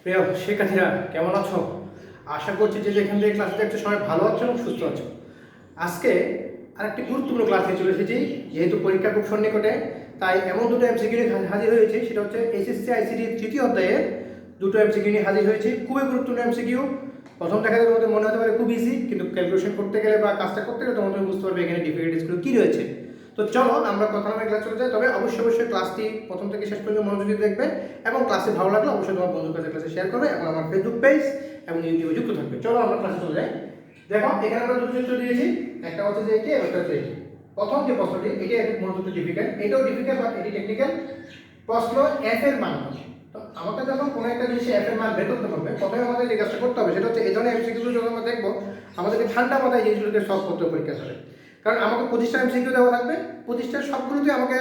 প্রিয় শিক্ষার্থীরা কেমন আছো? আশা করছি যে যেখান থেকে ক্লাস দেখছো সবাই ভালো আছো এবং সুস্থ আছো। আজকে আরেকটি গুরুত্বপূর্ণ ক্লাস নিয়ে চলে এসেছি। যেহেতু পরীক্ষা খুব সন্নিকটে, তাই এমন দুটো এমসিকিউ নিয়ে হাজির হয়েছি। সেটা হচ্ছে এইচএসসি আইসিটি তৃতীয় অধ্যায়ে দুটো এমসিকিউ নিয়ে হাজির হয়েছি। খুবই গুরুত্বপূর্ণ এমসিকিউ। প্রথম দেখা যাবে তোমাদের মনে হতে পারে খুব ইজি, কিন্তু ক্যালকুলেশন করতে গেলে বা কাজটা করতে গেলে তোমাদের বুঝতে পারবে এখানে ডিফিকাল্টিসগুলো কী রয়েছে। তো চলো আমরা কথা নামে ক্লাস চলে যাই। তবে অবশ্যই ক্লাসটি প্রথম থেকে শেষ পর্যন্ত মনোযোগী দেখবে এবং ক্লাসে ভালো লাগলে অবশ্যই তোমার বন্ধুর কাছে ক্লাসে শেয়ার করবে এবং আমার ফেসবুক পেজ এবং ইউটিউবে যুক্ত থাকবে। চলো আমরা ক্লাসে চলে যাই। দেখো এখানে আমরা দুটো চিত্র দিয়েছি, একটা হচ্ছে যে এটি এবং একটা হচ্ছে এটি। প্রথম যে প্রশ্নটি এটি মূলত ডিফিকাল্ট, এটাও ডিফিকাল্ট বাট এটি টেকনিক্যাল প্রশ্ন। এফ এর মান কত? তো আমাকে যখন কোনো একটা জিনিসে এফ এর মান বের করতে হবে, প্রথমে আমাদের যে কাজটা করতে হবে সেটা হচ্ছে এই ধরনের এমসিকিউ যখন আমরা দেখবো আমাদেরকে ঠান্ডা মাথায় জিনিসগুলোকে সলভ করতে হবে পরীক্ষা চলে। কারণ আমাকে 25টা এমসিকিউ দেওয়া থাকবে, 25টার সবগুলোতে আমাকে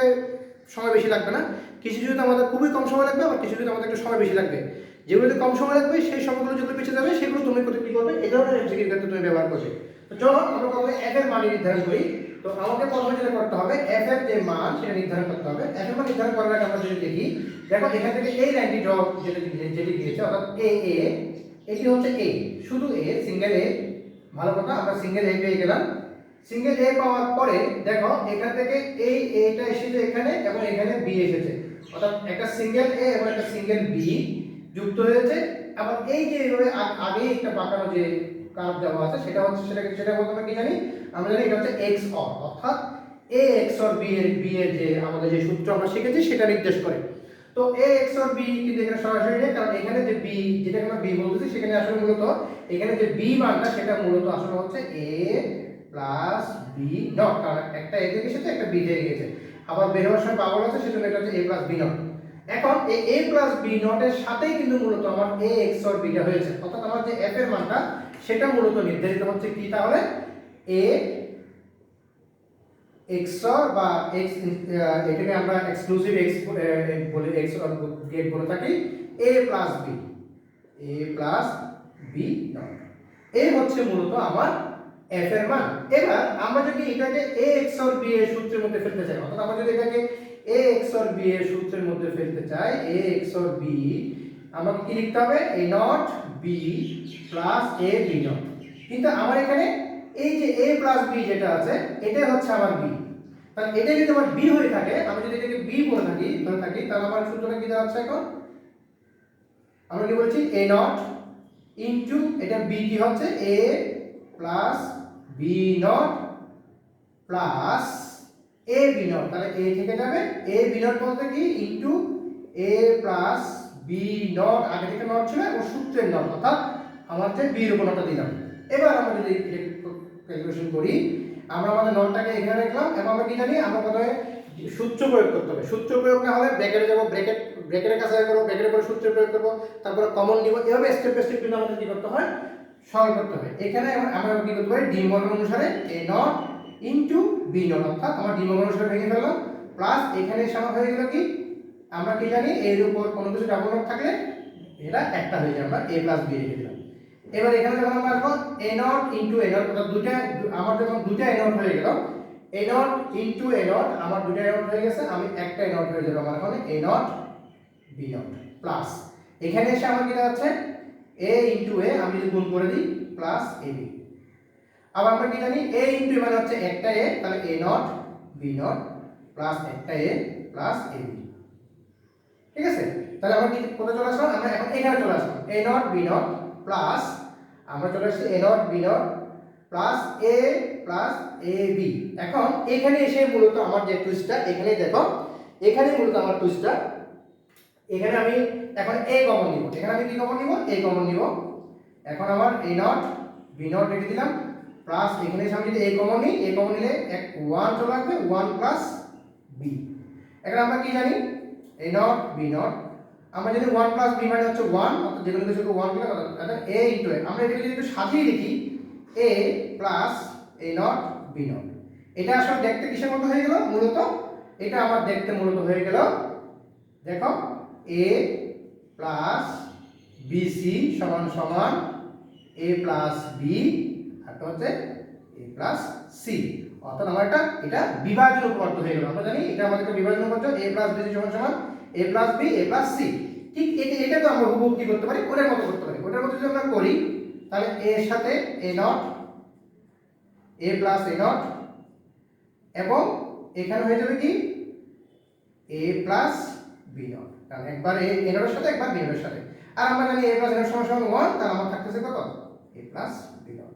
সময় বেশি লাগবে না। কিছু যদি আমাদের খুবই কম সময় লাগবে, আবার কিছু যদি আমাদের একটু সময় বেশি লাগবে। যেগুলোতে কম সময় লাগবে সেই সময়গুলো যেগুলো পিছিয়ে যাবে সেগুলো তুমি কী করবে, এই ধরনের এমসিকিউ ক্ষেত্রে তুমি ব্যবহার করবে। তো চলো আমরা প্রথমে এফ এর মান নির্ধারণ করি। তো আমাকে প্রথমে যেটা করতে হবে, এফ এর যে মান সেটা নির্ধারণ করতে হবে। এফ এর মান নির্ধারণ করার আগে আমরা যদি দেখি, দেখো এখান থেকে এই লাইনটি ড্র যেটি দিয়েছে অর্থাৎ এ এ, এটি হচ্ছে এ, শুধু এ, সিঙ্গেল এ। ভালো কথা, আমরা সিঙ্গেল এ পেয়ে গেলাম। সিঙ্গেল এ পাওয়ার পরে দেখো এখান থেকে এই এটা এসেছে এখানে এবং এখানে বি এসেছে, অর্থাৎ একটা সিঙ্গেল এ এবং একটা সিঙ্গেল বি যুক্ত হয়েছে। এবং এই যে এইভাবে আগে একটা বাঁকানো যে কার্ভ দেওয়া আছে সেটা হচ্ছে সেটা বলতে আমরা কি জানি, আমরা জানি এটা হচ্ছে এক্স অর, অর্থাৎ এ এক্স অর বি এর যে আমাদের যে সূত্র আমরা শিখেছি সেটা নির্দেশ করে। তো এ এক্স অর বি কিন্তু এখানে সরাসরি নেই, কারণ এখানে যে বি, যেটা আমরা বি বলতেছি সেখানে আসলে মূলত এখানে যে বি মানটা সেটা মূলত আসলে হচ্ছে এ প্লাস বি নট, কারণ একটা এ থেকে এসেছে একটা বি থেকে গেছে, আবার বের হওয়ার সময় পাওয়ার আছে সেজন্য এটা হচ্ছে এ প্লাস বি নট। এখন এই এ প্লাস বি নট এর সাথেই কিন্তু মূলত আমার এ এক্স অর বিটা হয়েছে, অর্থাৎ আমার যে এফ এর মানটা সেটা মূলত নির্ধারিত হচ্ছে কি, তাহলে এ এক্সর বা এক্স, এটাকে আমরা এক্সক্লুসিভ এক্স বলে, এক্স গেট বলে থাকি, এ প্লাস বি নট। এই হচ্ছে মূলত আমার এফ এর মান। এবার আমরা যদি এটাকে এ এক্সর বি এর সূত্রের মধ্যে ফেলতে চাই, অর্থাৎ আমরা যদি এটাকে এ এক্সর বি এর সূত্রের মধ্যে ফেলতে চাই, এ এক্সর বি, আমাকে কি লিখতে হবে, A not B plus A B not. কিন্তু আমার এখানে এই যে a প্লাস বি যেটা আছে এটাই হচ্ছে আমার b, তাহলে এটা যদি আমার b হয়ে থাকে, আমি যদি এটাকে b বলে থাকি তাহলে আমার সূত্রটা কি দাঁড়াচ্ছে, এখন আমরা কি বলছি a নট ইনটু এটা b কি হচ্ছে a plus b not plus a b not, তাহলে a থেকে যাবে a b নট বলতে কি into a plus b not, আগে থেকে নট ছিল এবং সূত্রের নট, অর্থাৎ আমার যে b এর উপর নটটা দিলাম। এবার আমরা যদি ক্যালকুলেশন করি, আমরা আমাদের নটটাকে এখানে রাখলাম এবং আমরা কি জানি, আমরা প্রথমে সূত্র প্রয়োগ করতে হবে। সূত্র প্রয়োগ না হলে ব্র্যাকেটে যাব, ব্র্যাকেটের কাছে করব, ব্র্যাকেটের পরে সূত্র প্রয়োগ করব, তারপরে কমন নিব, এভাবে স্টেপ বাই স্টেপ কিন্তু আমাদের কি করতে হয়, সলভ করতে হবে। এখানে আমরা কি করতে পারি, ডি মডেল অনুসারে এ নট ইনটু বি নট, অর্থাৎ আমরা ডি মডেল অনুসারে ভেঙে ফেললাম, প্লাস এখানে সমান হয়ে গেল কি, আমরা কি জানি এর উপর কোনো কিছু ডাবল নট থাকলে এটা একটা হয়ে যায়, আমরা a প্লাস b রেখে দিলাম। এবার এখানে যখন আমরা আসবো a not into a not, অর্থাৎ দুটো আমার যখন দুটো a নট হয়ে গেল, a not into a not, আমার দুটো a নট হয়ে গেছে, আমি একটা a নট হয়ে যাবে আমার এখানে a not b not plus এখানে এসে আমার কি আছে a ইনটু a, আমি যদি গুণ করে দিই প্লাস ab। আবার আমরা কি জানি a ইনটু a মানে হচ্ছে একটা a, তাহলে a not b not plus একটা a প্লাস ab। ঠিক আছে, তাহলে আমরা কি কোথায় চলে আসলাম, আমরা এখন এখানে চলে আসলাম, a not b not plus আমরা চলে আসছি a not b not plus a plus ab। এখন এখানে এসে মূলত আমার যে টুইস্টটা, এখানে দেখো এখানে মূলত আমার টুইস্টটা, এখানে আমি এখন a কমন নিব, এখানে আমি কি কমন নিব, a কমন নিব। এখন আমার a নট b নট রেখে দিলাম প্লাস এখানে এসে আমি যদি a কমন নিই, a কমন নিলে 1 চলে আসবে, 1 প্লাস b। এখন আমরা কি জানি a নট b নট, আমরা যদি 1 প্লাস b মানে হচ্ছে 1, অর্থাৎ যেগুলো কিছু 1 দিলে অর্থাৎ a ইনটু a, আমরা এটাকে যদি একটু সাজিয়ে লিখি a plus a not b not, এটা আসলে দেখতে কিসের মতো হয়ে গেল, মূলত এটা আমার দেখতে মূলত হয়ে গেল, দেখো a প্লাস bc সমান সমান a প্লাস b আর হচ্ছে a প্লাস c, অর্থাৎ আমার এটা বিভাজন উপপাদ্য হয়ে গেল। আমরা জানি এটা আমাদের বিভাজন উপপাদ্য a প্লাস bc সমান সমান a plus b a plus c। ঠিক এটা তো আমরা হুবহু কি করতে পারি, ওটার মতো করতে পারি। ওটার মতো যদি আমরা করি তাহলে a এর সাথে a not, a plus a not, এবং এখানে হয়ে যাবে কি a প্লাস b নট, কারণ একবার a নটের সাথে একবার b নটের সাথে। আর আমরা জানি a প্লাস a নট সমান 1, তাহলে আমার থাকতেছে কত, a প্লাস b নট।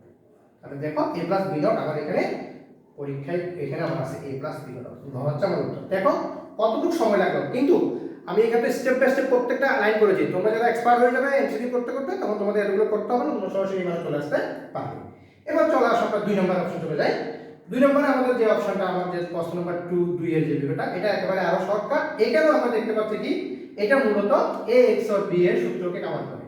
তাহলে দেখো a প্লাস b নট আমার এখানে পরীক্ষায় এখানে আমার আছে a প্লাস b নট, হচ্ছে আমার উত্তর। দেখো কতটুকু সময় লাগলো, কিন্তু আমি এখানে স্টেপ বাই স্টেপ প্রত্যেকটা লাইন করেছি। তোমরা যারা এক্সপার্ট হয়ে যাবে এমসিকিউ করতে করতে, তখন তোমাদের এগুলো করতে হবে না, তোমরা সরাসরি মানে চলে আসতে পারবে। এবার চলে আসো আমরা 2 নম্বর অপশন চলে যাই। 2 নম্বরে আমাদের যে অপশনটা, আমাদের প্রশ্ন নাম্বার 2 এর যে বিষয়টা, এটা একেবারে আরো শর্টকাট। এখানেও আমরা দেখতে পাচ্ছি কি এটা মূলত a XOR b এর সূত্রকে কভার করে,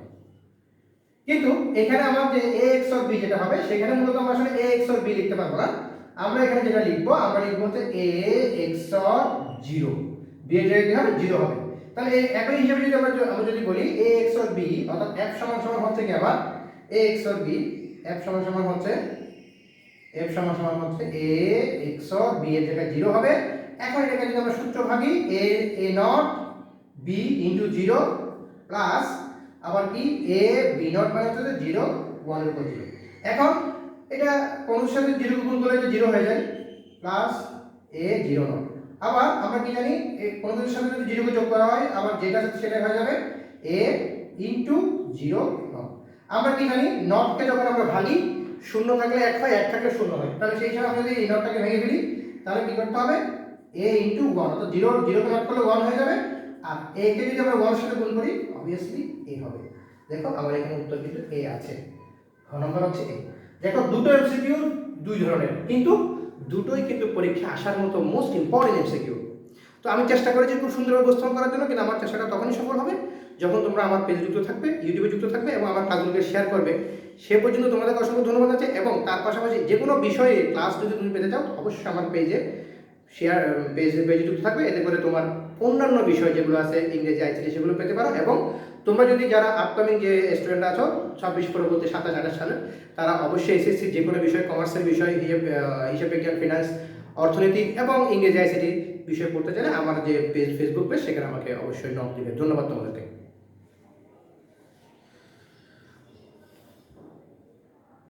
কিন্তু এখানে আমার যে a XOR b যেটা হবে, সেখানে মূলত আমরা আসলে a XOR b লিখতে পারবো না। আমরা এখানে যেটা লিখবো, আমরা লিখবো হচ্ছে a XOR 0, b এর জায়গায় কি হবে, 0 হবে। তাহলে এই একই হিসাবে যদি আমরা যদি বলি a XOR b, অর্থাৎ f সমান সমান হচ্ছে কি আবার a XOR b, f সমান সমান হচ্ছে a XOR b এর জায়গায় 0 হবে। এখন এটাকে যদি আমরা সূত্র ভাগি, a not b into 0 plus আবার কি a b নট মানে হচ্ছে 0 1 এর উপর 0। এখন এটা কোণের সাথে 0 গুণ করলে এটা 0 হয়ে যায়, প্লাস a 0 নট। আবার আমরা কি জানি, কোণের সাথে যদি 0 কে যোগ করা হয়, আবার যেটা আছে সেটা হয়ে যাবে a ইনটু 0 নট। আমরা কি জানি, নটকে যখন আমরা ভাগি, শূন্য থাকলে 1 হয়, 1 থাকলে 0 হয়। তাহলে সেই হিসাবে আমরা যদি এই নটটাকে ভেঙে ফেলি, তাহলে কি করতে হবে, a ইনটু 1, অর্থাৎ 0 কে নট করলে 1 হয়ে যাবে, আর a কে যদি আমরা 1 এর সাথে গুণ করি, obviously a হবে। দেখো আমার এখানে উত্তর কিন্তু a আছে, খ নম্বর হচ্ছে a। দেখো দুটো এমসিকিউ দুই ধরনের, কিন্তু দুটোই কিন্তু পরীক্ষা আসার মতো মোস্ট ইম্পর্টেন্ট এমসিকিউ। তো আমি চেষ্টা করেছি খুব সুন্দরভাবে উপস্থাপন করার জন্য, কিন্তু আমার চেষ্টাটা তখনই সফল হবে যখন তোমরা আমার পেজে যুক্ত থাকবে, ইউটিউবে যুক্ত থাকবে এবং আমার কাজগুলোকে শেয়ার করবে। সে পর্যন্ত তোমাদেরকে অসংখ্য ধন্যবাদ আছে। এবং তার পাশাপাশি যে কোনো বিষয়ে ক্লাস যদি তুমি পেতে চাও, অবশ্যই আমার পেজে পেজে যুক্ত থাকবে, এতে করে তোমার অন্যান্য বিষয় যেগুলো আছে ইংরেজি আইসিটি সেগুলো পেতে পারো। এবং তোমরা যদি যারা আপকামিং যে স্টুডেন্ট আছো 26 পরবর্তী 27 28 সালে, তারা অবশ্যই এসএসসি যে কোনো বিষয়, কমার্সের বিষয়, হিসাব বিজ্ঞান, ফিনান্স, অর্থনীতি এবং ইংরেজি আইসিটি বিষয় পড়তে চাইলে আমার যে পেজ, ফেসবুক পেজ, সেখানে আমাকে অবশ্যই নক দিবে। ধন্যবাদ তোমাদেরকে।